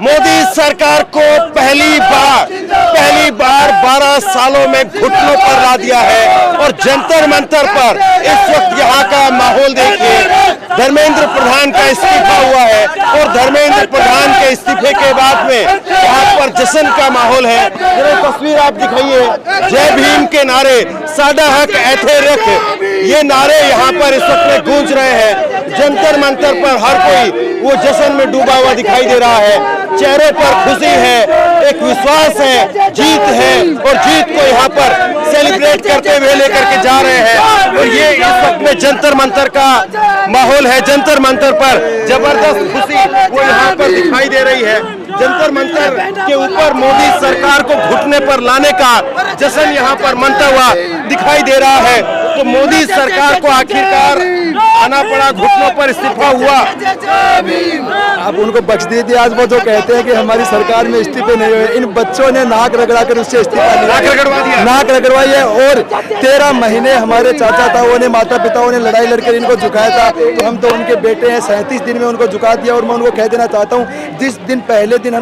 मोदी सरकार को पहली बार 12 सालों में घुटनों पर ला दिया है। और जंतर मंतर पर इस वक्त यहाँ का माहौल देखिए, धर्मेंद्र प्रधान का इस्तीफा हुआ है और धर्मेंद्र प्रधान के इस्तीफे के बाद में यहाँ पर जश्न का माहौल है। ये तस्वीर आप दिखाइए, जय भीम के नारे, साडा हक ऐथे रख, ये नारे यहाँ पर इस वक्त में गूंज रहे हैं। जंतर मंतर पर हर कोई वो जश्न में डूबा हुआ दिखाई दे रहा है, चेहरे पर खुशी है, एक विश्वास है, जीत है और जीत को यहाँ पर सेलिब्रेट करते हुए लेकर के जा रहे हैं। और ये इस वक्त में जंतर मंतर का माहौल है। जंतर मंतर पर जबरदस्त खुशी वो यहाँ पर दिखाई दे रही है। जंतर मंतर के ऊपर मोदी सरकार को घुटने पर लाने का जश्न यहाँ पर मनता हुआ दिखाई दे रहा है। तो मोदी सरकार को आखिरकार आना पड़ा, घुटनों पर इस्तीफा हुआ। आप उनको बख्श दीजिए। आज वो जो कहते हैं कि हमारी सरकार में इस्तीफे नहीं हुए, इन बच्चों ने नाक रगड़ा कर उससे इस्तीफा लिया, नाक रगड़वाई है। और 13 महीने हमारे चाचा ताऊ ने, माता पिताओं ने लड़ाई लड़कर इनको झुकाया था, तो हम तो उनके बेटे हैं। 37 दिन में उनको झुका दिया। और मैं उनको कह देना चाहता हूँ, जिस पहले दिन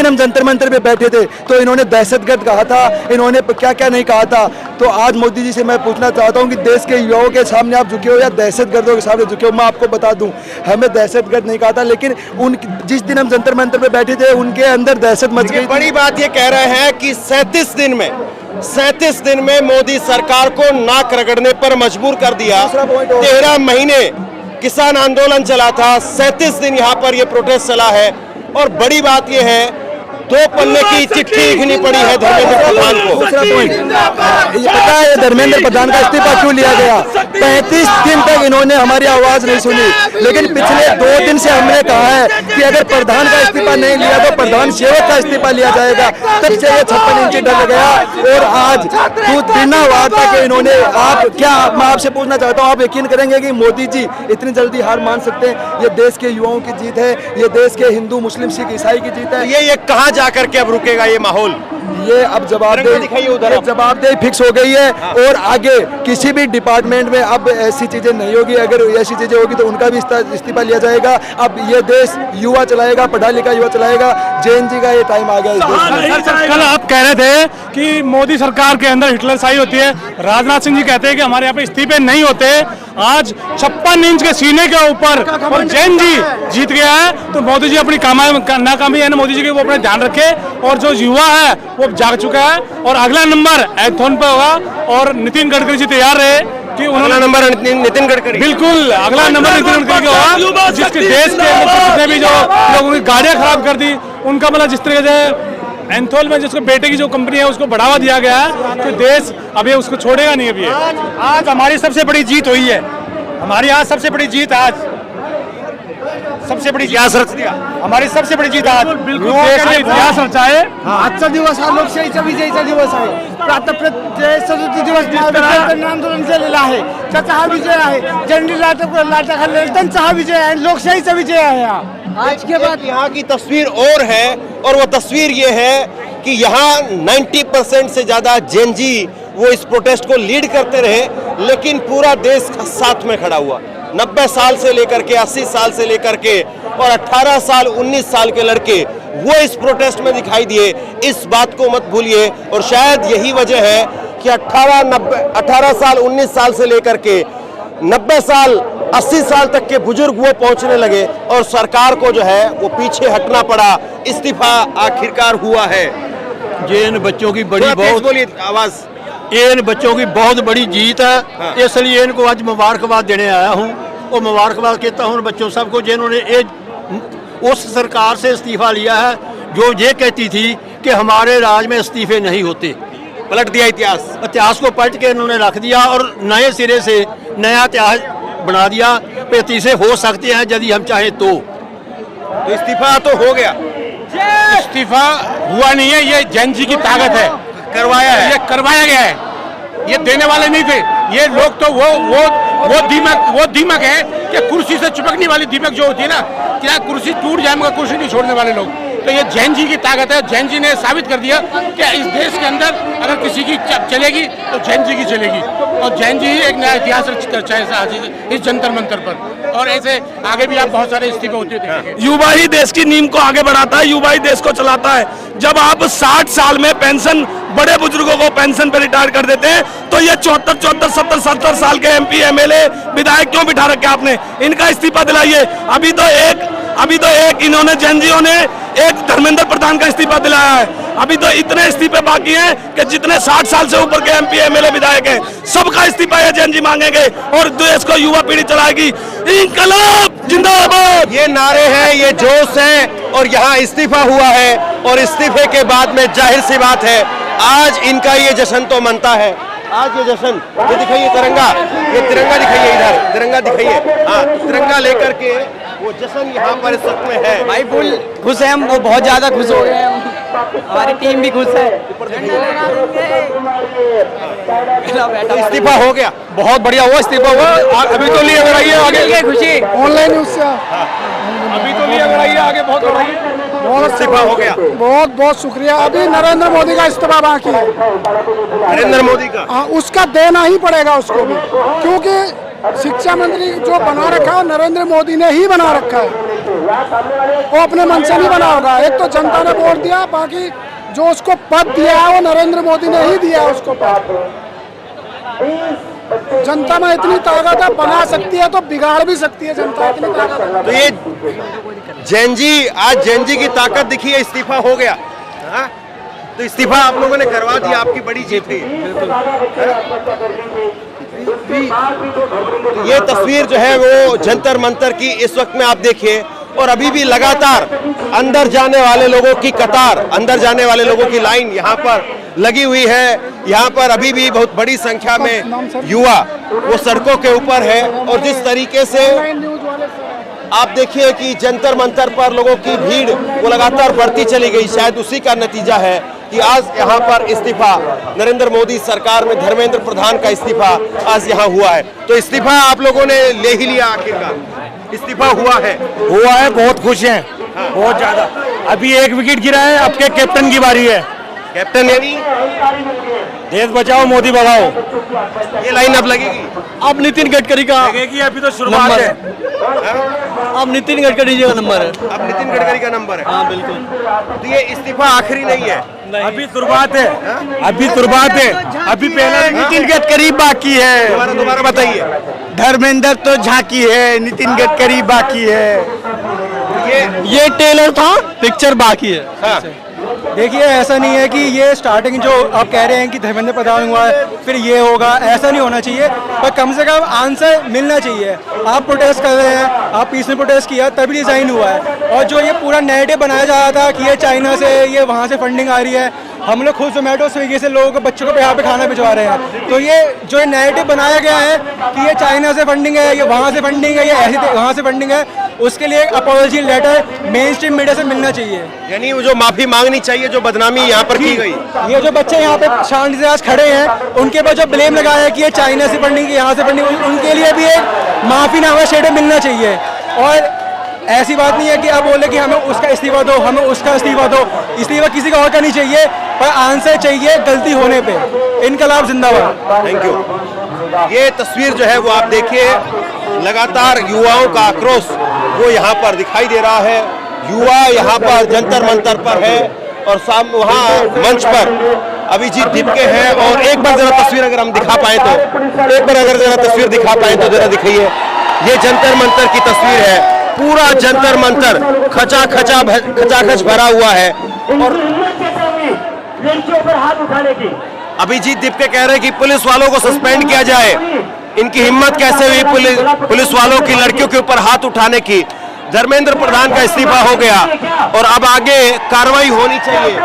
हम जंतर मंतर पे बैठे थे तो इन्होंने दहशतगर्द कहा था, इन्होंने क्या क्या नहीं कहा था। तो आज मोदी जी से मैं पूछना चाहता हूं कि देश के युवाओं के सामने आप झुके हो या दहशतगर्दों के सामने झुके हो। मैं आपको बता दूं, हमें दहशतगर्द नहीं कहा था, लेकिन जिस दिन हम जंतर मंतर पे बैठे थे उनके अंदर दहशत मच गई। बड़ी बात ये कह रहे हैं कि 37 दिन में मोदी सरकार को नाक रगड़ने पर मजबूर कर दिया। 13 महीने किसान आंदोलन चला था, 37 दिन यहाँ पर ये प्रोटेस्ट चला है। और बड़ी बात ये है, 2 पन्ने की चिट्ठी लिखनी पड़ी है धर्मेंद्र प्रधान को। दूसरा पॉइंट, ये पता है धर्मेंद्र प्रधान का इस्तीफा क्यों लिया गया? 35 दिन तक इन्होंने हमारी आवाज नहीं सुनी, लेकिन पिछले 2 दिन से हमने कहा है कि अगर प्रधान का इस्तीफा नहीं लिया तो प्रधान सेवक का इस्तीफा लिया जाएगा। तब से ये 56 इंची डर गया। और आज बिना वार्ता के इन्होंने, मैं आपसे पूछना चाहता हूँ, आप यकीन करेंगे कि मोदी जी इतनी जल्दी हार मान सकते हैं? ये देश के युवाओं की जीत है, ये देश के हिंदू मुस्लिम सिख ईसाई की जीत है। ये कहाँ जाकर के अब रुकेगा ये माहौल? ये अब जवाबदेही फिक्स हो गई है। और आगे किसी भी डिपार्टमेंट में अब ऐसी चीजें नहीं होगी। अगर ऐसी चीजें होगी तो उनका भी इस्तीफा लिया जाएगा। अब ये देश युवा चलाएगा, पढ़ा लिखा युवा चलाएगा। जैन जी का ये टाइम आ गया इस देश में। कल आप कह रहे थे कि मोदी सरकार के अंदर हिटलरशाही होती है, राजनाथ सिंह जी कहते हैं कि हमारे यहाँ पे इस्तीफे नहीं होते। आज 56 इंच के सीने के ऊपर और जैन जी जीत गया है। तो मोदी जी अपनी नाकामी है ना, मोदी जी की वो अपने ध्यान रखे। और जो युवा है वो जाग चुका है। और अगला नंबर एथोन पे होगा। और नितिन गडकरी जी तैयार रहे कि उन्होंने नंबर नितिन गडकरी, बिल्कुल अगला नंबर नितिन गडकरी का होगा। जिसके देश के जितने भी जो लोगों की गाड़ियां खराब कर दी उनका, मतलब जिस तरीके से एंथोल में जिसको बेटे की जो कंपनी है उसको बढ़ावा दिया गया है, तो देश अभी उसको छोड़ेगा नहीं। अभी आज हमारी सबसे बड़ी जीत हुई है। हमारी आज सबसे बड़ी जीत, आज सबसे बड़ी इतिहास रच दिया। हमारी सबसे बड़ी जीत आज बिल्कुल इतिहास रचा है। आजचा दिवस हा लोकशाहीचा विजयीचा दिवस आहे। आता प्रत्येक 37 दिवस आंदोलन केलेलं आहे, त्याचा हा विजय आहे। जनरल लाटा खाल्ले त्यांचा हा विजय आहे, लोकशाहीचा विजय आहे। आज के बाद यहाँ की तस्वीर और है, और वो तस्वीर ये है कि यहाँ 90% से ज्यादा जैन जी वो इस प्रोटेस्ट को लीड करते रहे, लेकिन पूरा देश साथ में खड़ा हुआ। 90 साल से लेकर के 80 साल से लेकर के और 18 साल 19 साल के लड़के वो इस प्रोटेस्ट में दिखाई दिए। इस बात को मत भूलिए। और शायद यही वजह है कि 18 साल 19 साल से लेकर के 90 साल 80 साल तक के बुजुर्ग वो पहुंचने लगे और सरकार को जो है वो पीछे हटना पड़ा। इस्तीफा आखिरकार हुआ है। ये इन बच्चों की बड़ी आवाज, ये इन बच्चों की बहुत बड़ी जीत है। हाँ। इसलिए इनको आज मुबारकबाद देने आया हूँ। और मुबारकबाद कहता हूँ उन बच्चों सबको जिन्होंने उस सरकार से इस्तीफा लिया है जो ये कहती थी कि हमारे राज में इस्तीफे नहीं होते। पलट दिया इतिहास को पलट के इन्होंने रख दिया और नए सिरे से नया इतिहास बना दिया। तीसरे हो सकते हैं यदि हम चाहें तो इस्तीफा तो हो गया। इस्तीफा हुआ नहीं है, ये जैन जी की ताकत है। करवाया है, ये करवाया गया है। ये देने वाले नहीं थे ये लोग। तो वो दीमक है कि कुर्सी से चिपकने वाली दीमक जो होती है ना, क्या कुर्सी टूट जाए मगर कुर्सी नहीं छोड़ने वाले लोग। तो ये जैन जी की ताकत है। जैन जी ने साबित कर दिया कि इस देश के अंदर अगर किसी की चलेगी तो जैन जी की चलेगी, और जैन जी ही एक नया इतिहास रचा है आज इस जंतर मंतर पर। और ऐसे आगे भी आप बहुत सारे इस्तीफे होते देखेंगे। युवा ही देश की नींव को आगे बढ़ाता है, युवा ही देश को चलाता है। जब आप 60 साल में पेंशन, बड़े बुजुर्गों को पेंशन पे रिटायर कर देते हैं, तो ये 74, 70 साल के MP, MLA, विधायक क्यों बिठा रखे आपने? इनका इस्तीफा दिलाइए। अभी तो एक इन्होंने जैनजियों ने एक धर्मेंद्र प्रधान का इस्तीफा दिलाया है। अभी तो इतने इस्तीफे बाकी हैं कि जितने 60 साल से ऊपर के MP, MLA, विधायक हैं, सबका इस्तीफा ये जैन जी मांगेंगे और देश को युवा पीढ़ी चलाएगी। इंकलाब जिंदाबाद, ये नारे हैं, ये जोश है, और यहाँ इस्तीफा हुआ है, और इस्तीफे के बाद में जाहिर सी बात है आज इनका ये जश्न तो मनता है। आज ये जश्न, ये दिखाइए तिरंगा, ये तिरंगा दिखाइए, इधर तिरंगा दिखाइए। हाँ, तिरंगा लेकर के वो जश्न यहाँ पर इस वक्त में है। भाई फुल खुश है हम, वो बहुत ज्यादा खुश हो गए हैं, हमारी टीम भी खुश है। तो इस्तीफा हो गया, बहुत बढ़िया हुआ, इस्तीफा हुआ। अभी तो लिए बढ़ाइए आगे, खुशी ऑनलाइन न्यूज से अभी तो लिए बढ़ाइए आगे, बहुत बढ़ाइए। बहुत इस्तीफा हो गया, बहुत शुक्रिया। अभी नरेंद्र मोदी का इस्तीफा बाकी है, नरेंद्र मोदी का। हाँ, उसका देना ही पड़ेगा उसको भी, क्योंकि शिक्षा मंत्री जो बना रखा है नरेंद्र मोदी ने ही बना रखा है, वो अपने मन से नहीं बना होगा। एक तो जनता ने वोट दिया, बाकी जो उसको पद दिया है वो नरेंद्र मोदी ने ही दिया है उसको पद। जनता में इतनी ताकत है, बना सकती है तो बिगाड़ भी सकती है जनता, इतनी ताकत है। तो ये जैन जी, आज जैन जी की ताकत दिखी है, इस्तीफा हो गया। हाँ? तो इस्तीफा आप लोगों ने करवा दिया, आपकी बड़ी जीत थी। ये तस्वीर जो है वो जंतर मंतर की इस वक्त में आप देखिए, और अभी भी लगातार अंदर जाने वाले लोगों की कतार, अंदर जाने वाले लोगों की लाइन यहाँ पर लगी हुई है। यहाँ पर अभी भी बहुत बड़ी संख्या में युवा वो सड़कों के ऊपर है, और जिस तरीके से आप देखिए कि जंतर मंतर पर लोगों की भीड़ वो लगातार बढ़ती चली गई, शायद उसी का नतीजा है कि आज यहाँ पर इस्तीफा नरेंद्र मोदी सरकार में धर्मेंद्र प्रधान का इस्तीफा आज यहाँ हुआ है। तो इस्तीफा आप लोगों ने ले ही लिया, आखिरकार इस्तीफा हुआ है। बहुत खुश हैं, बहुत ज्यादा। अभी एक विकेट गिरा है, अब के कैप्टन की बारी है। कैप्टन यानी देश बचाओ मोदी भगाओ, ये लाइन अब लगेगी। अब नितिन गडकरी का लगेगी, अभी तो शुरुआत है। अब नितिन गडकरी जी का नंबर है, अब नितिन गडकरी का नंबर है। हाँ बिल्कुल। तो ये इस्तीफा आखिरी नहीं है, अभी शुरुआत है, अभी शुरुआत है, अभी पहले नितिन गडकरी बाकी है। दोबारा बताइए। धर्मेंद्र तो झांकी है, नितिन गडकरी बाकी है। ये टेलर था, पिक्चर बाकी है। हाँ। देखिए ऐसा नहीं है कि ये स्टार्टिंग जो आप कह रहे हैं कि धर्मेंद्र प्रधान हुआ है फिर ये होगा, ऐसा नहीं होना चाहिए, पर कम से कम आंसर मिलना चाहिए। आप प्रोटेस्ट कर रहे हैं, आप पीसफुल प्रोटेस्ट किया तभी डिजाइन हुआ है, और जो ये पूरा नैरेटिव बनाया जा रहा था कि ये चाइना से, ये वहाँ से फंडिंग आ रही है, हम लोग खुद जोमेटो स्विगी से लोगों को, बच्चों को यहाँ पे खाना भिजवा रहे हैं, तो ये जो नैरेटिव बनाया गया है कि ये चाइना से फंडिंग है, ये वहाँ से फंडिंग है, ये ऐसी वहाँ से फंडिंग है, उसके लिए एक apology letter mainstream media से मिलना चाहिए। यानी वो जो माफी मांगनी चाहिए, जो बदनामी यहाँ पर की गई। ये जो बच्चे यहाँ पे शांति से आज खड़े हैं, उनके ऊपर जो ब्लेम लगाया है कि ये चाइना से फंडिंग की, यहाँ से फंडिंग, उनके लिए भी एक माफीनामा शेडर मिलना चाहिए। और ऐसी बात नहीं है कि आप बोले कि हमें उसका इस्तीफा दो, हमें उसका इस्तीफा दो। इस्तीफा किसी का और का नहीं चाहिए, पर आंसर चाहिए गलती होने पे। इनकलाब जिंदाबाद। Thank you. ये तस्वीर जो है वो आप देखिए, लगातार युवाओं का आक्रोश वो यहाँ पर दिखाई दे रहा है। युवा यहाँ पर जंतर मंतर पर है, और वहाँ मंच पर अभिजीत दीपके हैं। और एक बार जरा तस्वीर अगर हम दिखा पाए तो, एक बार अगर जरा तस्वीर दिखा पाए तो जरा दिखाइए। ये जंतर मंतर की तस्वीर है, पूरा जंतर मंतर खचाखच भरा हुआ है। और अभिजीत दीपके कह रहे हैं कि पुलिस वालों को सस्पेंड किया जाए। इनकी हिम्मत कैसे हुई पुलिस वालों की लड़कियों के ऊपर हाथ उठाने की। धर्मेंद्र प्रधान का इस्तीफा हो गया, और अब आगे कार्रवाई होनी चाहिए,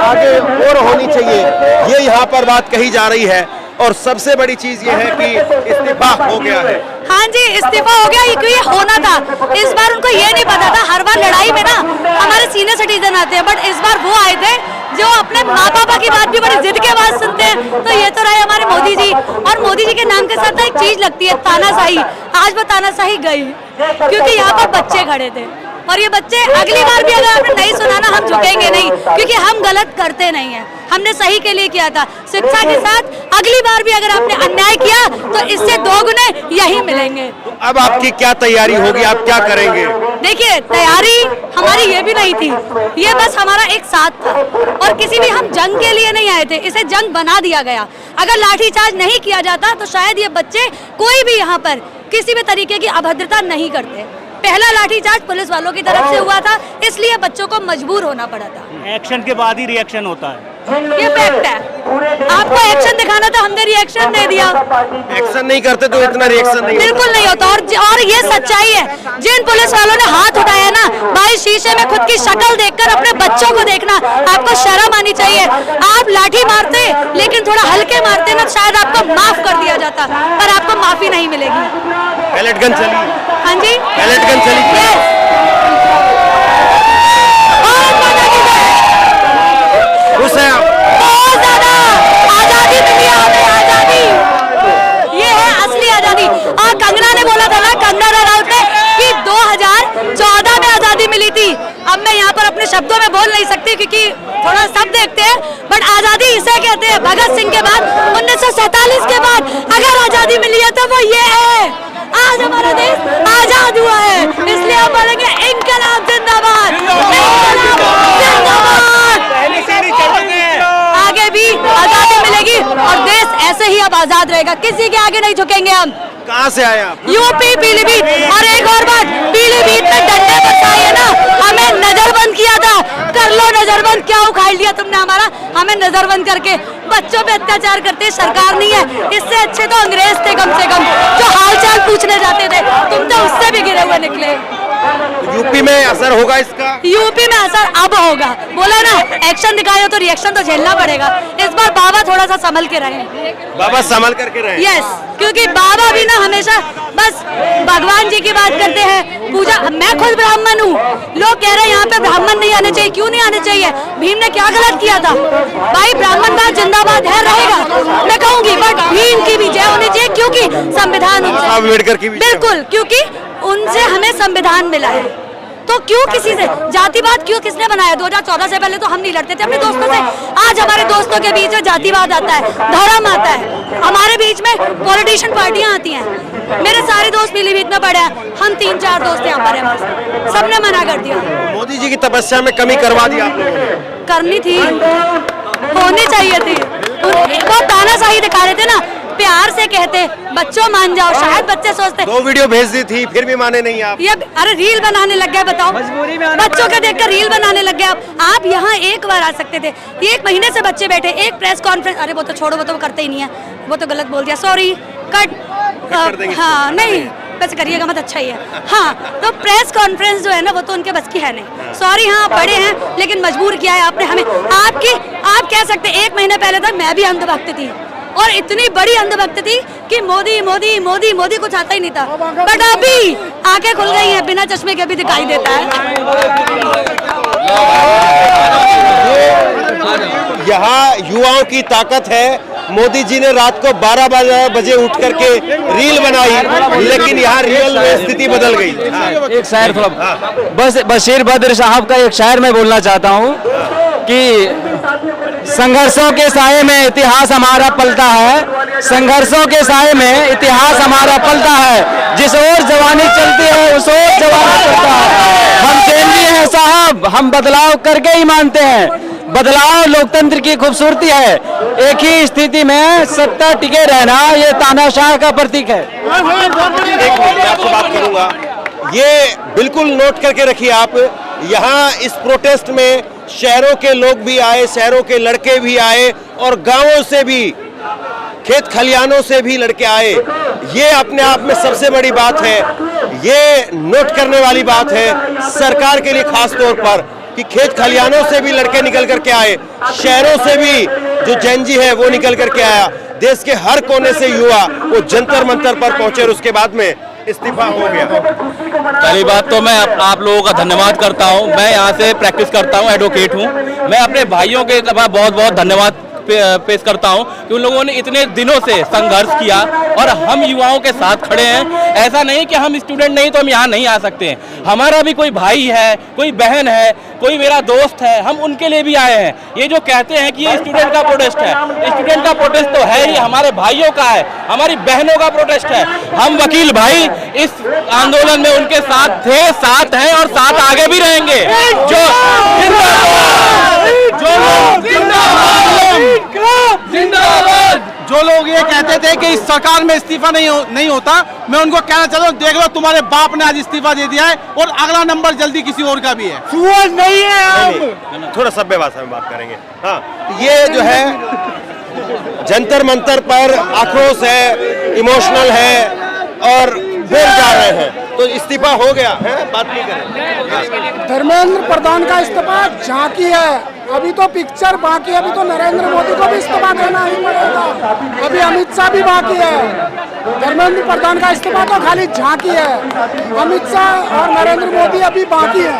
आगे और होनी चाहिए, ये यहाँ पर बात कही जा रही है। और सबसे बड़ी चीज ये है कि इस्तीफा हो गया है। हाँ जी, इस्तीफा हो गया, क्योंकि ये होना था। इस बार उनको ये नहीं पता था, हर बार लड़ाई में ना हमारे सीनियर सिटीजन आते हैं, बट इस बार वो आए थे जो अपने माँ पापा की बात भी बड़ी जिद के बाद सुनते हैं। तो ये तो रहे हमारे मोदी जी, और मोदी जी के नाम के साथ एक चीज लगती है, तानाशाही। आज वो तानाशाही गई, क्योंकि यहाँ पर बच्चे खड़े थे। और ये बच्चे अगली बार भी अगर आपने नहीं सुना ना, हम झुकेंगे नहीं, क्योंकि हम गलत करते नहीं है, हमने सही के लिए किया था। शिक्षा के साथ अगली बार भी अगर आपने अन्याय किया तो इससे दोगुने यही मिलेंगे। अब आपकी क्या तैयारी होगी, आप क्या करेंगे? देखिए, तैयारी हमारी ये भी नहीं थी, ये बस हमारा एक साथ था, और किसी भी हम जंग के लिए नहीं आए थे, इसे जंग बना दिया गया। अगर लाठीचार्ज नहीं किया जाता तो शायद ये बच्चे कोई भी यहाँ पर किसी भी तरीके की अभद्रता नहीं करते। पहला लाठीचार्ज पुलिस वालों की तरफ से हुआ था, इसलिए बच्चों को मजबूर होना पड़ा था। एक्शन के बाद ही रिएक्शन होता है, ये फैक्ट है। आपको एक्शन दिखाना था, हमने रिएक्शन दे दिया। एक्शन नहीं करते तो इतना रिएक्शन नहीं बिल्कुल नहीं होता। और ये सच्चाई है, जिन पुलिस वालों ने हाथ उठाया ना भाई, शीशे में खुद की शक्ल देखकर अपने बच्चों को देखना, आपको शर्म आनी चाहिए। आप लाठी मारते लेकिन थोड़ा हल्के मारते ना, शायद आपको माफ कर दिया जाता, पर आपको माफी नहीं मिलेगी। पैलेट गन चली? हाँ जी, पैलेट गन चली? खुश हैं आप? बहुत ज्यादा आजादी मिली है हमें, आजादी, ये है असली आजादी। और कंगना ने बोला था ना, कंगना रनौत ने, कि 2014 में आजादी मिली थी। अब मैं यहाँ पर अपने शब्दों में बोल नहीं सकती क्योंकि थोड़ा सब देखते हैं, बट आजादी इसे कहते हैं। भगत सिंह के बाद 1947 के बाद अगर आजादी मिली है तो वो ये है, आज हमारा देश आजाद हुआ है, इसलिए हम बोलेंगे इनकलाब जिंदाबाद, इनकलाब जिंदाबाद। आगे भी आजादी मिलेगी और देश ऐसे ही अब आजाद रहेगा, किसी के आगे नहीं झुकेंगे हम। कहाँ से आए आप? यूपी पीलीभीत। और एक और बात, पीलीभीत में डंडे बरसाए है ना, हमें नजरबंद किया था, कर लो नजरबंद, क्या उखाड़ लिया तुमने हमारा, हमें नजरबंद करके। बच्चों पे अत्याचार करते सरकार नहीं है, इससे अच्छे तो अंग्रेज थे कम से कम, जो हालचाल पूछने जाते थे, तुम तो उससे भी गिरे हुए निकले। यूपी में असर होगा इसका? यूपी में असर अब होगा, बोला ना, एक्शन दिखाए तो रिएक्शन तो झेलना पड़ेगा। इस बार बाबा थोड़ा सा संभल के रहे। बाबा संभल करके रहे? यस, क्योंकि बाबा भी ना हमेशा बस भगवान जी की बात करते हैं, पूजा। मैं खुद ब्राह्मण हूँ, लोग कह रहे हैं यहाँ पे ब्राह्मण नहीं आने चाहिए, क्यों नहीं आने चाहिए? भीम ने क्या गलत किया था भाई? ब्राह्मणवाद जिंदाबाद है, रहेगा, मैं कहूंगी, बट भीम की भी जय होनी चाहिए, क्योंकि संविधान उनसे, अम्बेडकर की भी बिल्कुल, क्योंकि उनसे हमें संविधान मिला है। तो क्यों किसी से जातिवाद क्यों किसने बनाया? 2014 से पहले तो हम नहीं लड़ते थे अपने दोस्तों से, आज हमारे दोस्तों के बीच में जातिवाद आता है, धर्म आता है, हमारे बीच में पॉलिटिशियन पार्टियां आती हैं। मेरे सारे दोस्त पीलीभीत में पड़े हैं, हम 3-4 दोस्त यहाँ पर हैं, बस सबने मना कर दिया। मोदी जी की तपस्या में कमी करवा दी आप लोगों ने? करनी थी, होनी चाहिए थी। वो तानाशाही दिखा रहे थे ना, प्यार से कहते बच्चों मान जाओ, शायद बच्चे सोचते। 2 वीडियो भेज दी थी, फिर भी माने नहीं आप? ये अरे रील बनाने लग गए, बताओ, बच्चों के देखकर रील बनाने लग गए आप यहाँ एक बार आ सकते थे, 1 महीने से बच्चे बैठे, एक प्रेस कॉन्फ्रेंस, अरे वो तो छोड़ो, वो तो करते ही नहीं है, वो तो गलत बोल दिया, सॉरी, कट। हाँ नहीं, वैसे करिएगा मत, अच्छा ही है। हाँ, तो प्रेस कॉन्फ्रेंस जो है ना, वो तो उनके बस की है नहीं, सॉरी। हाँ, बड़े हैं लेकिन मजबूर किया है आपने हमें। आप कह सकते 1 महीने पहले तक मैं भी अंधभक्त थी, और इतनी बड़ी अंधभक्त थी कि मोदी मोदी मोदी मोदी कुछ आता ही नहीं था, बट अभी आंखें खुल गई हैं, बिना चश्मे के भी दिखाई देता है। यहाँ युवाओं की ताकत है। मोदी जी ने रात को 12 बजे उठ करके रील बनाई, लेकिन यहाँ रियल में स्थिति बदल गई। एक शायर थोड़ा, बस बशीर बद्र साहब का एक शायर मैं बोलना चाहता हूँ कि संघर्षों के साए में इतिहास हमारा पलता है, संघर्षों के साए में इतिहास हमारा पलता है, जिस ओर जवानी चलती है उस ओर जवानी चलता है। हम चेंजी हैं साहब, हम बदलाव करके ही मानते हैं, बदलाव लोकतंत्र की खूबसूरती है, एक ही स्थिति में सत्ता टिके रहना ये तानाशाह का प्रतीक है। एक मिनट मैं आपसे बात करूंगा, ये बिल्कुल नोट करके रखिए आप। यहाँ इस प्रोटेस्ट में शहरों के लोग भी आए, शहरों के लड़के भी आए, और गांवों से भी, खेत खलियानों से भी लड़के आए। ये अपने आप में सबसे बड़ी बात है, ये नोट करने वाली बात है सरकार के लिए खास तौर पर, कि खेत खलियानों से भी लड़के निकल करके आए, शहरों से भी जो जैनजी है वो निकल करके आया, देश के हर कोने से युवा वो जंतर मंतर पर पहुंचे और उसके बाद में इस्तीफा हो गया। पहली बात तो मैं आप लोगों का धन्यवाद करता हूं। मैं यहां से प्रैक्टिस करता हूं, एडवोकेट हूं। मैं अपने भाइयों के बहुत बहुत धन्यवाद पेश करता हूं कि उन लोगों ने इतने दिनों से संघर्ष किया और हम युवाओं के साथ खड़े हैं। ऐसा नहीं कि हम स्टूडेंट नहीं तो हम यहाँ नहीं आ सकते हैं, हमारा भी कोई भाई है, कोई बहन है, कोई मेरा दोस्त है, हम उनके लिए भी आए हैं। ये जो कहते हैं कि ये स्टूडेंट का प्रोटेस्ट है, स्टूडेंट का प्रोटेस्ट तो है ही, हमारे भाइयों का है, हमारी बहनों का प्रोटेस्ट है। हम वकील भाई इस आंदोलन में उनके साथ थे, साथ हैं और साथ आगे भी रहेंगे। जो जो लोग ये कहते थे कि इस सरकार में इस्तीफा नहीं होता, मैं उनको कहना चाहता हूँ, देख लो तुम्हारे बाप ने आज इस्तीफा दे दिया है और अगला नंबर जल्दी किसी और का भी है। सुअर नहीं है आप। थोड़ा सभ्य भाषा में बात करेंगे। हाँ, ये जो है जंतर मंतर पर आक्रोश है, इमोशनल है और बोल जा रहे हैं, तो इस्तीफा हो गया है, बात नहीं करें। धर्मेंद्र प्रधान का इस्तीफा झांकी है, अभी तो पिक्चर बाकी है, अभी तो नरेंद्र मोदी को भी इस्तीफा देना ही पड़ेगा, अभी अमित शाह भी बाकी है। धर्मेंद्र प्रधान का इस्तीफा तो खाली झांकी है, अमित शाह और नरेंद्र मोदी अभी बाकी है।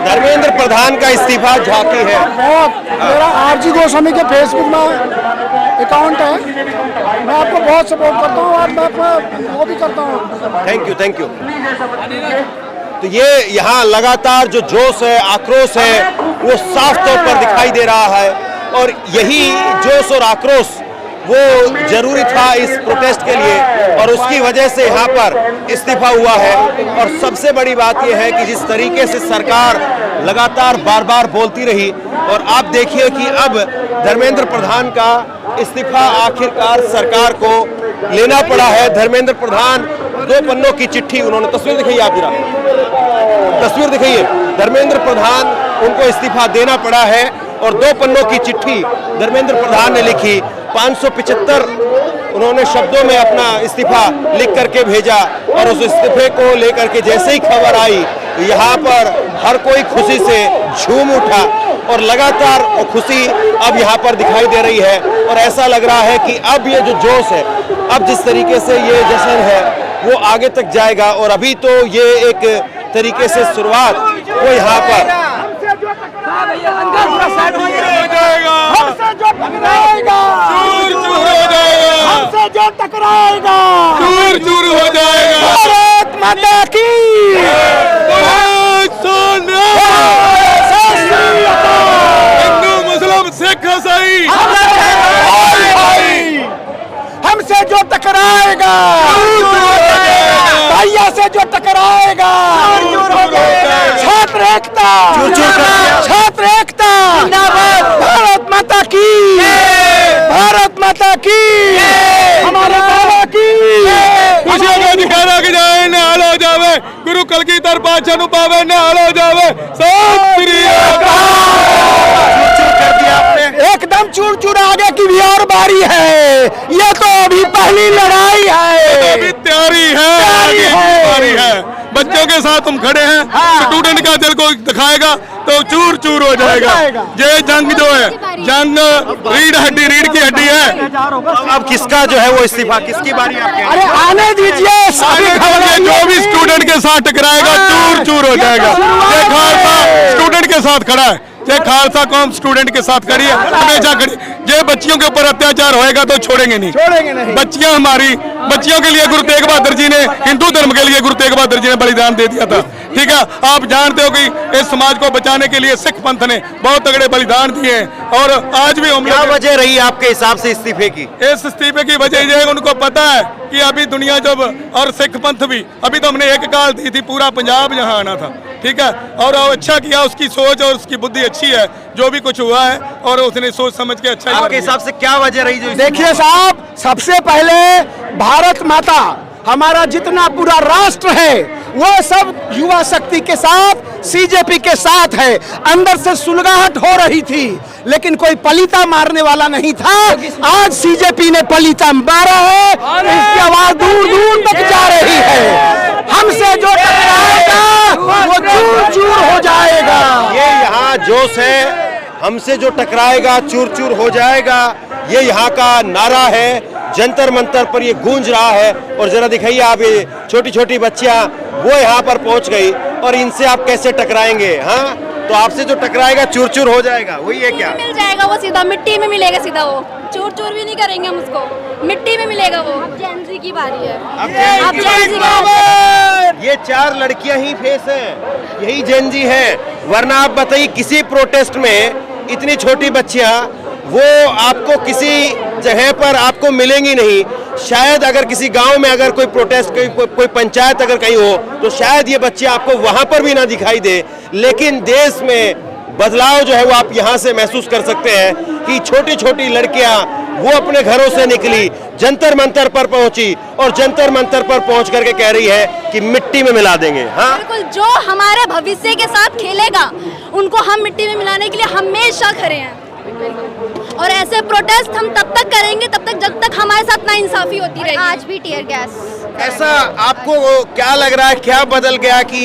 धर्मेंद्र प्रधान का इस्तीफा झांकी है। बहुत, मेरा आरजी गोस्वामी के फेसबुक में अकाउंट है, मैं आपको बहुत सपोर्ट करता हूँ और मैं वो भी करता हूँ। Thank you. तो ये यहाँ लगातार जो जोश है, आक्रोश है, वो साफ तौर पर दिखाई दे रहा है और यही जोश और आक्रोश वो जरूरी था इस प्रोटेस्ट के लिए और उसकी वजह से यहाँ पर इस्तीफा हुआ है। और सबसे बड़ी बात यह है कि जिस तरीके से सरकार लगातार बार बार बोलती रही और आप देखिए कि अब धर्मेंद्र प्रधान का इस्तीफा आखिरकार सरकार को लेना पड़ा है। धर्मेंद्र प्रधान 2 पन्नों की चिट्ठी, उन्होंने तस्वीर दिखाई, आप जरा तस्वीर दिखाइए, धर्मेंद्र प्रधान उनको इस्तीफा देना पड़ा है और 2 पन्नों की चिट्ठी धर्मेंद्र प्रधान ने लिखी, 575 उन्होंने शब्दों में अपना इस्तीफा लिख करके भेजा और उस इस्तीफे को लेकर के जैसे ही खबर आई यहाँ पर हर कोई खुशी से झूम उठा और लगातार खुशी अब यहाँ पर दिखाई दे रही है और ऐसा लग रहा है कि अब ये जो जोश है, अब जिस तरीके से ये जश्न है वो आगे तक जाएगा और अभी तो ये एक तरीके से शुरुआत वो यहाँ पर हमसे जो टकराएगा चूर चूर हो जाएगा, हमसे जो टकराएगा चूर चूर हो जाएगा। भारत माता की हिंदू मुस्लिम सिख ईसाई हमसे जो टकराएगा भैया से जो टकराएगा छात्र एकता, छात्र एकता, भारत माता की, भारत माता की, हमारे बाबा की खुशियों का दिखाना कि जाए निहाल हो जावे, गुरु कलगीधर पातशाह नु पावे निहाल हो जावे। सत श्री एकदम चूर चूर, आगे की भी और बारी है, ये तो अभी पहली लड़ाई है, अभी तैयारी है, आगे की बारी है। बच्चों के साथ हम खड़े हैं, स्टूडेंट का दिल को दिखाएगा तो चूर चूर हो जाएगा। ये जंग जो है, जंग रीढ़ की हड्डी है। अब किसका जो है वो इस्तीफा, किसकी बारी आपके? अरे आने दीजिए, जो भी स्टूडेंट के साथ टकराएगा चूर चूर हो जाएगा। ये खालसा स्टूडेंट के साथ खड़ा है, ये खालसा कौम स्टूडेंट के साथ खड़ी है, हमेशा खड़ी। ये बच्चियों के ऊपर अत्याचार होएगा तो छोड़ेंगे नहीं, बच्चियां हमारी, बच्चियों के लिए गुरु तेग बहादुर जी ने, हिंदू धर्म के लिए गुरु तेग बहादुर जी ने बलिदान दे दिया था। ठीक है, आप जानते हो कि इस समाज को बचाने के लिए सिख पंथ ने बहुत तगड़े बलिदान दिए हैं और आज भी हम क्या वजह रही आपके हिसाब से इस्तीफे की? इस इस्तीफे की वजह यह है, उनको पता है कि अभी दुनिया जब, और सिख पंथ भी, अभी तो हमने एक काल दी थी पूरा पंजाब यहाँ आना था। ठीक है, और अच्छा किया, उसकी सोच और उसकी बुद्धि अच्छी है, जो भी कुछ हुआ है और उसने सोच समझ के अच्छा। आपके हिसाब से क्या वजह रही जो? देखिए साहब, सबसे पहले भारत माता, हमारा जितना पूरा राष्ट्र है वो सब युवा शक्ति के साथ, सीजेपी के साथ है। अंदर से सुलगाहट हो रही थी लेकिन कोई पलीता मारने वाला नहीं था। आज सीजेपी ने पलीता मारा है, इसकी आवाज दूर दूर तक जा रही है। हमसे जो टकराएगा वो चूर चूर हो जाएगा। ये यहाँ जोश है, हमसे जो टकराएगा चूर चूर हो जाएगा, ये यहाँ का नारा है। जंतर मंतर पर ये गूंज रहा है और जरा दिखाइए आप, ये छोटी छोटी बच्चियां वो यहाँ पर पहुंच गई और इनसे आप कैसे टकराएंगे? हाँ, तो आपसे जो टकराएगा चूर चूर हो जाएगा, वही है क्या? मिल जाएगा वो, सीधा मिट्टी में मिलेगा, सीधा वो चूर चूर भी नहीं करेंगे हम उसको, मिट्टी में मिलेगा वो। अब जेनजी की बारी है, अब जेनजी का ये 4 लड़कियां ही फेस हैं, यही जेनजी है। वरना आप बताइए किसी प्रोटेस्ट में इतनी छोटी बच्चियां वो आपको किसी जगह पर आपको मिलेंगी नहीं। शायद अगर किसी गांव में अगर कोई प्रोटेस्ट कोई पंचायत अगर कहीं हो तो शायद ये बच्चे आपको वहां पर भी ना दिखाई दे। लेकिन देश में बदलाव जो है वो आप यहाँ से महसूस कर सकते हैं कि छोटी छोटी लड़कियां वो अपने घरों से निकली, जंतर मंतर पर पहुंची और जंतर मंतर पर पहुंच करके कह रही है कि मिट्टी में मिला देंगे। हाँ, बिल्कुल, जो हमारे भविष्य के साथ खेलेगा उनको हम मिट्टी में मिलाने के लिए हमेशा खड़े हैं। और ऐसे प्रोटेस्ट हम तब तक करेंगे तब तक जब तक हमारे साथ नाइंसाफी होती रहेगी। आज भी टीयर गैस। ऐसा आपको क्या लग रहा है, क्या बदल गया कि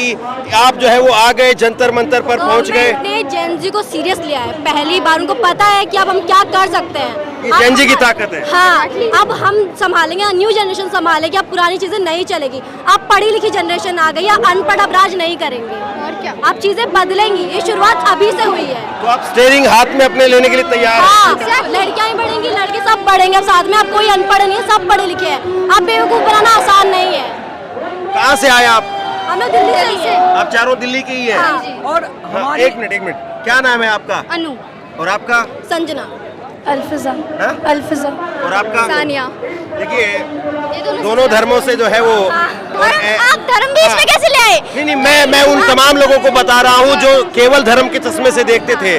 आप जो है वो आ गए, जंतर मंतर पर पहुंच गए? ने जेनजी को सीरियस लिया है, पहली बार उनको पता है कि अब हम क्या कर सकते हैं। ये जेनजी की ताकत है। हाँ, अब हम संभालेंगे, न्यू जनरेशन संभालेगी, अब पुरानी चीजें नहीं चलेगी। अब पढ़ी लिखी जनरेशन आ गई, अब अनपढ़ अब राज नहीं करेंगे। और क्या, अब चीजें बदलेंगी, ये शुरुआत अभी से हुई है। तो आप स्टीयरिंग हाथ में अपने लेने के लिए तैयार हैं? हाँ, लड़कियां ही बढ़ेंगी, लड़के सब बढ़ेंगे अब साथ में। अब कोई अनपढ़ नहीं है, सब पढ़े लिखे हैं। अब बेवकूफ बनाना आसान नहीं है। कहाँ से आए आप? हम लोग दिल्ली से ही हैं। आप चारों दिल्ली के ही हैं? हाँ। और हाँ, एक मिनट, क्या नाम है आपका? अनु। और आपका? संजना। अल्फिजा। हाँ? अल्फिजा। और आपका? सानिया। देखिए दोनों धर्मों से जो है वो आप धर्म बीच में कैसे ले आए? नहीं, मैं उन तमाम लोगों को बता रहा हूँ जो केवल धर्म के चश्मे से देखते थे।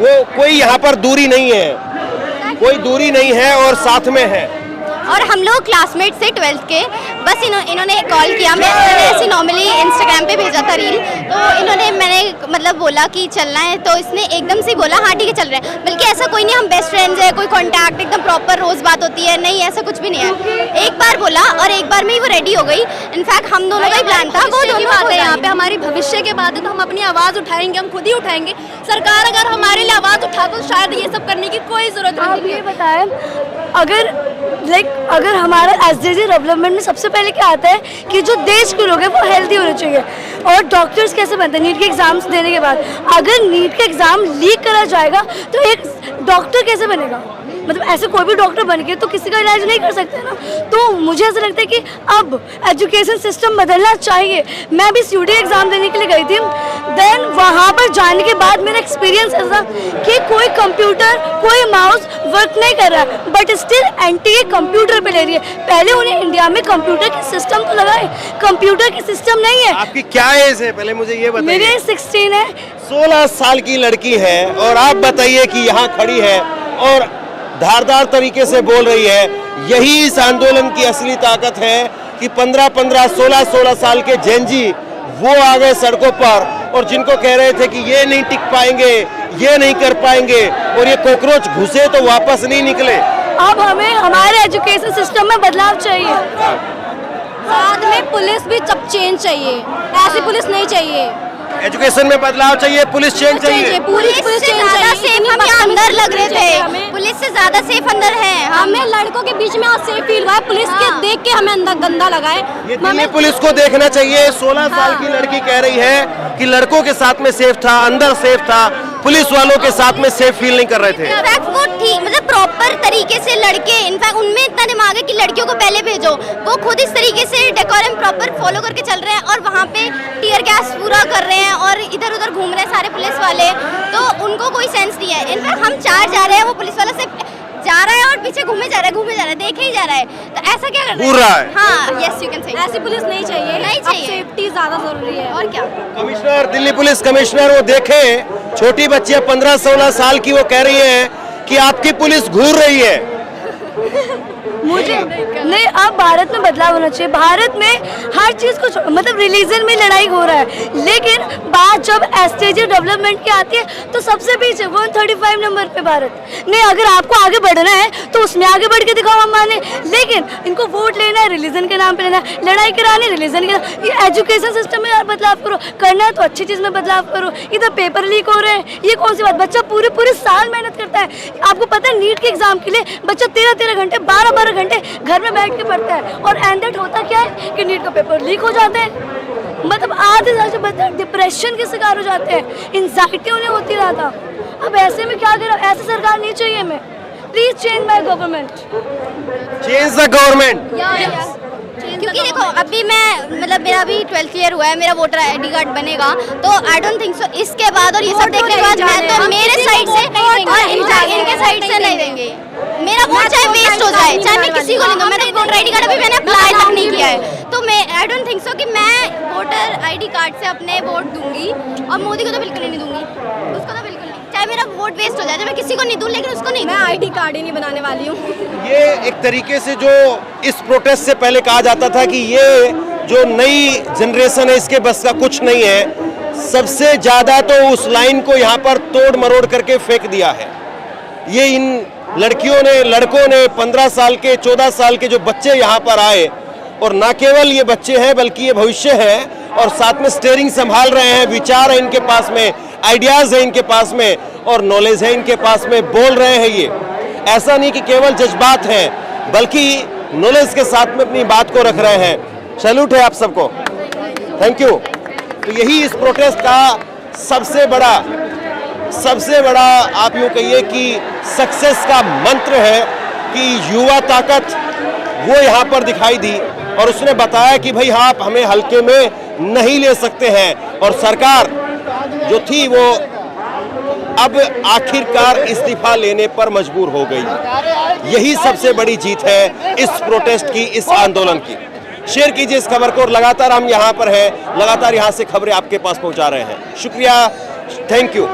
वो कोई यहाँ पर दूरी नहीं है, कोई दूरी नहीं है और साथ में है। और हम लोग क्लासमेट से 12th के, बस इन्होंने कॉल किया, मैंने ऐसे नॉर्मली इंस्टाग्राम पे भेजा था रील, तो मैंने मतलब बोला कि चलना है, तो इसने एकदम से बोला हाँ ठीक है चल रहे हैं। बल्कि ऐसा कोई नहीं, हम बेस्ट फ्रेंड्स है, कोई कांटेक्ट एकदम प्रॉपर रोज बात होती है, नहीं ऐसा कुछ भी नहीं है। एक बार बोला और एक बार में ही वो रेडी हो गई। इनफैक्ट हम दोनों का ही प्लान था, वो दोनों आते हैं यहाँ पे, हमारी भविष्य के बाद है, तो हम अपनी आवाज़ उठाएंगे, हम खुद ही उठाएंगे। सरकार अगर हमारे लिए आवाज़ उठा तो शायद ये सब करने की कोई जरूरत नहीं। आप ये बताएं, अगर हमारा एसडीजी डेवलपमेंट में सबसे पहले क्या आता है कि जो देश के लोग हैं वो हेल्दी होने चाहिए। और डॉक्टर्स कैसे बनते हैं नीट के एग्जाम्स देने के बाद? अगर नीट का एग्जाम लीक करा जाएगा तो एक डॉक्टर कैसे बनेगा? मतलब ऐसे कोई भी डॉक्टर बन के तो किसी का इलाज नहीं कर सकते ना। तो मुझे ऐसा लगता है कि अब एजुकेशन सिस्टम बदलना चाहिए। मैं भी सीयूटी एग्जाम देने के लिए गई थी, देन वहाँ पर जाने के बाद मेरा एक्सपीरियंस ऐसा कि कोई कंप्यूटर, कोई माउस वर्क नहीं कर रहा, बट स्टिल एनटीए कंप्यूटर पे ले रही है। पहले उन्हें इंडिया में कंप्यूटर के सिस्टम तो लगाए, कंप्यूटर के सिस्टम नहीं है। आपकी क्या एज है, पहले मुझे ये बताइए। मेरी 16 है। 16 साल की लड़की है और आप बताइए कि यहाँ खड़ी है और धारदार तरीके से बोल रही है। यही इस आंदोलन की असली ताकत है कि 15-15, 16-16 साल के जेनजी वो आ गए सड़कों पर और जिनको कह रहे थे कि ये नहीं टिक पाएंगे, ये नहीं कर पाएंगे, और ये कॉकरोच घुसे तो वापस नहीं निकले। अब हमें हमारे एजुकेशन सिस्टम में बदलाव चाहिए। साथ में पुलिस भी सब चेंज चाहिए, ऐसी पुलिस नहीं चाहिए। एजुकेशन में बदलाव चाहिए, पुलिस चेंज चाहिए। पुलिस से ज्यादा सेफ हम यहाँ अंदर लग रहे थे, पुलिस से ज्यादा सेफ अंदर है। हमें लड़कों के बीच में आज सेफ फील हुआ है, पुलिस के देख के हमें अंदर गंदा लगा है। ये दिल्ली पुलिस को देखना चाहिए। 16 साल की लड़की कह रही है कि लड़कों के साथ में सेफ था, अंदर सेफ था, पुलिस वालों के साथ में सेफ फील नहीं कर रहे थे। इनफैक्ट वो ठीक, मतलब प्रॉपर तरीके से लड़के, इनफैक्ट उनमें इतना दिमाग है कि लड़कियों को पहले भेजो। वो खुद इस तरीके से डेकोरम प्रॉपर फॉलो करके चल रहे हैं और वहाँ पे टीयर गैस पूरा कर रहे हैं और इधर उधर घूम रहे हैं सारे पुलिस वाले, तो उनको कोई सेंस नहीं है। इनफैक्ट हम 4 जा रहे हैं, वो पुलिस वाला से जा रहा है और पीछे घूमे जा रहा है, देखे ही जा रहा है। तो ऐसा क्या कर रहा है? हाँ, यस यू कैन से। ऐसी पुलिस नहीं चाहिए, नहीं चाहिए। सेफ्टी ज्यादा जरूरी है। और क्या, कमिश्नर, दिल्ली पुलिस कमिश्नर, वो देखे छोटी बच्चियां 15-16 साल की, वो कह रही है कि आपकी पुलिस घूर रही है। मुझे नहीं, अब भारत में बदलाव होना चाहिए। भारत में हर चीज़ को मतलब रिलीजन में लड़ाई हो रहा है, लेकिन बात जब एसटीजी डेवलपमेंट की आती है तो सबसे पीछे 135 नंबर पे भारत। नहीं, अगर आपको आगे बढ़ना है तो उसमें आगे बढ़ के दिखाओ, हम माने। लेकिन इनको वोट लेना है, रिलीजन के नाम पे लेना है, लड़ाई करानी रिलीजन के नाम। ये एजुकेशन सिस्टम में यार बदलाव करो, करना है तो अच्छी चीज़ में बदलाव करो। इधर पेपर लीक हो रहे हैं, ये कौन सी बात? बच्चा पूरे साल मेहनत करता है। आपको पता है नीट के एग्जाम के लिए बच्चा 13-13 घंटे, 12-12 घंटे घर में बैठ के पढ़ता है, और एंड दैट होता क्या है कि नीट का पेपर लीक हो जाता है। मतलब आधे से बच्चे डिप्रेशन के शिकार हो जाते हैं, एंजाइटी उन्हें होती रहा था। अब ऐसे में क्या करें, ऐसी सरकार नहीं चाहिए हमें। Please change my government, change the government. क्योंकि देखो अभी मैं मतलब मेरा अभी 12th ईयर हुआ है, मेरा वोटर आईडी कार्ड बनेगा तो आई डोंट थिंक सो इसके बाद और ये सब देखने के बाद मैं तो मेरे साइड से और इनके साइड से नहीं देंगे। मेरा वोट चाहे वेस्ट हो जाए, चाहे मैं किसी को नहीं दूं, मेरा वोटर आईडी कार्ड अभी मैंने अप्लाई तक नहीं किया है, तो मैं आई डोंट थिंक सो कि मैं वोटर आईडी कार्ड से अपने वोट दूंगी। और मोदी को तो बिल्कुल नहीं दूंगी, उसको तो बिल्कुल नहीं, चाहे मेरा वोट वेस्ट हो जाए, मैं किसी को नहीं दूं, लेकिन उसको नहीं, मैं आईडी कार्ड ही नहीं बनाने वाली हूँ। ये एक तरीके से जो इस प्रोटेस्ट से पहले कहा जाता था कि ये जो नई जनरेशन है इसके बस का कुछ नहीं है, सबसे ज्यादा तो उस लाइन को यहाँ पर तोड़ मरोड़ करके फेंक दिया है। ये इन लड़कियों ने, लड़कों ने, 15 साल के, 14 साल के जो बच्चे यहाँ पर आए, और ना केवल ये बच्चे हैं बल्कि ये भविष्य है, और साथ में स्टीयरिंग संभाल रहे हैं, विचार है इनके पास में, आइडियाज है इनके पास में, और नॉलेज है इनके पास में, बोल रहे हैं। ये ऐसा नहीं कि केवल जज्बात हैं बल्कि नॉलेज के साथ में अपनी बात को रख रहे हैं। सैल्यूट है आप सबको, थैंक यू। तो यही इस प्रोटेस्ट का सबसे बड़ा आप यूँ कहिए कि सक्सेस का मंत्र है कि युवा ताकत वो यहाँ पर दिखाई दी, और उसने बताया कि भाई हाँ, आप हमें हल्के में नहीं ले सकते हैं। और सरकार जो थी वो अब आखिरकार इस्तीफा लेने पर मजबूर हो गई। यही सबसे बड़ी जीत है इस प्रोटेस्ट की, इस आंदोलन की। शेयर कीजिए इस खबर को, और लगातार हम यहाँ पर हैं, लगातार यहाँ से खबरें आपके पास पहुँचा रहे हैं। शुक्रिया, थैंक यू।